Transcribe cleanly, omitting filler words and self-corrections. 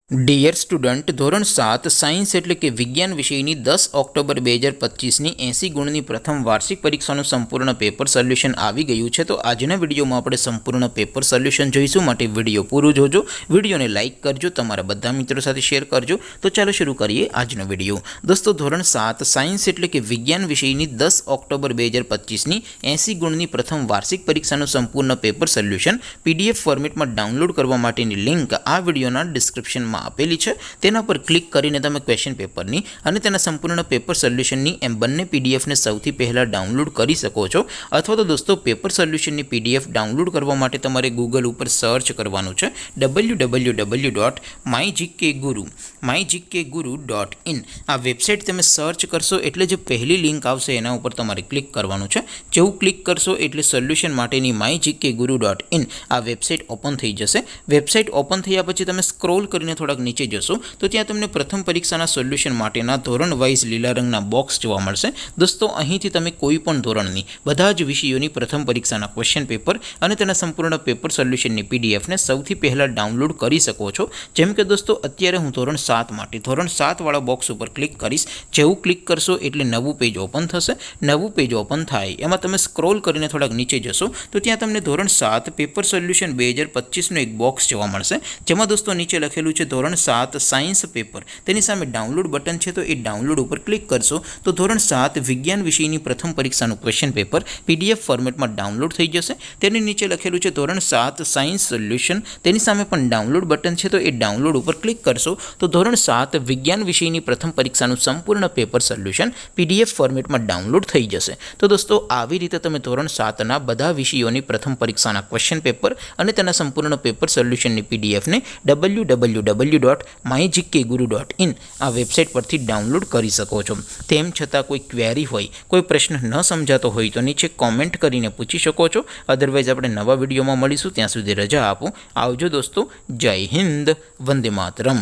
Dear student, ધોરણ 7 science એટલે કે વિજ્ઞાન વિષયની 10 ઓક્ટોબર 2025ની 80 ગુણની પ્રથમ વાર્ષિક પરીક્ષાનું સંપૂર્ણ પેપર સોલ્યુશન આવી ગયું છે. તો આજના વિડીયોમાં આપણે સંપૂર્ણ પેપર સોલ્યુશન જોઈશું. માટે વિડીયો પૂરું જોજો, વિડીયોને લાઇક કરજો, તમારા બધા મિત્રો સાથે શેર કરજો. તો ચાલો શરૂ કરીએ આજનો વિડીયો. દોસ્તો, ધોરણ 7 સાયન્સ એટલે કે વિજ્ઞાન વિષયની 10 ઓક્ટોબર 2025ની 80 ગુણની પ્રથમ વાર્ષિક પરીક્ષાનું સંપૂર્ણ પેપર સોલ્યુશન PDF ફોર્મેટમાં ડાઉનલોડ કરવા માટેની લિંક આ વિડીયોના ડિસ્ક્રિપ્શનમાં આપેલી છે. તેના પર ક્લિક કરીને તમે ક્વેશ્ચન પેપરની અને તેના સંપૂર્ણ પેપર સોલ્યુશનની એમ બંને PDFને સૌથી પહેલાં ડાઉનલોડ કરી શકો છો. અથવા તો દોસ્તો, પેપર સોલ્યુશનની PDF ડાઉનલોડ કરવા માટે તમારે ગૂગલ ઉપર સર્ચ કરવાનું છે www.mygkguru.in. આ વેબસાઇટ તમે સર્ચ કરશો એટલે જે પહેલી લિંક આવશે એના ઉપર તમારે ક્લિક કરવાનું છે. જેવું ક્લિક કરશો એટલે સોલ્યુશન માટેની mygkguru.in આ વેબસાઇટ ઓપન થઈ જશે. વેબસાઇટ ઓપન થયા પછી તમે સ્ક્રોલ કરીને થોડાક નીચે જશો તો ત્યાં તમને પ્રથમ પરીક્ષાના સોલ્યુશન માટેના ધોરણ વાઇઝ લીલા રંગના બોક્સ જોવા મળશે. દોસ્તો, અહીંથી તમે કોઈ પણ ધોરણની બધા જ વિષયોની પ્રથમ પરીક્ષાના ક્વેશ્ચન પેપર અને તેના સંપૂર્ણ પેપર સોલ્યુશનની PDFને સૌથી પહેલાં ડાઉનલોડ કરી શકો છો. જેમ કે દોસ્તો, અત્યારે હું ધોરણ 7 માટે ધોરણ 7 વાળા બોક્સ ઉપર ક્લિક કરીશ. જેવું ક્લિક કરશો એટલે નવું પેજ ઓપન થશે. નવું પેજ ઓપન થાય એમાં તમે સ્ક્રોલ કરીને થોડાક નીચે જશો તો ત્યાં તમને ધોરણ 7 પેપર સોલ્યુશન 2025નું એક બોક્સ જોવા મળશે. જેમાં દોસ્તો નીચે લખેલું છે ધોરણ 7 સાયન્સ પેપર. તેની સામે ડાઉનલોડ બટન છે, તો એ ડાઉનલોડ ઉપર ક્લિક કરશો તો ધોરણ 7 વિજ્ઞાન વિષયની પ્રથમ પરીક્ષાનું ક્વેશ્ચન પેપર PDF ફોર્મેટમાં ડાઉનલોડ થઈ જશે. તેની નીચે લખેલું છે ધોરણ 7 સાયન્સ સોલ્યુશન. તેની સામે પણ ડાઉનલોડ બટન છે, તો એ ડાઉનલોડ ઉપર ક્લિક કરશો તો ધોરણ 7 વિજ્ઞાન વિષયની પ્રથમ પરીક્ષાનું સંપૂર્ણ પેપર સોલ્યુશન PDF ફોર્મેટમાં ડાઉનલોડ થઈ જશે. તો દોસ્તો, આવી રીતે તમે ધોરણ 7ના બધા વિષયોની પ્રથમ પરીક્ષાના ક્વેશ્ચન પેપર અને તેના સંપૂર્ણ પેપર સોલ્યુશનની PDFને www.mygkguru.in આ વેબસાઇટ પરથી ડાઉનલોડ કરી શકો છો. તેમ છતાં કોઈ ક્વેરી હોય, કોઈ પ્રશ્ન ન સમજાતો હોય તો નીચે કોમેન્ટ કરીને પૂછી શકો છો. અધરવાઇઝ આપણે નવા વિડીયોમાં મળીશું. ત્યાં સુધી રજા આપો. આવજો દોસ્તો. જય હિન્દ. વંદે માતરમ.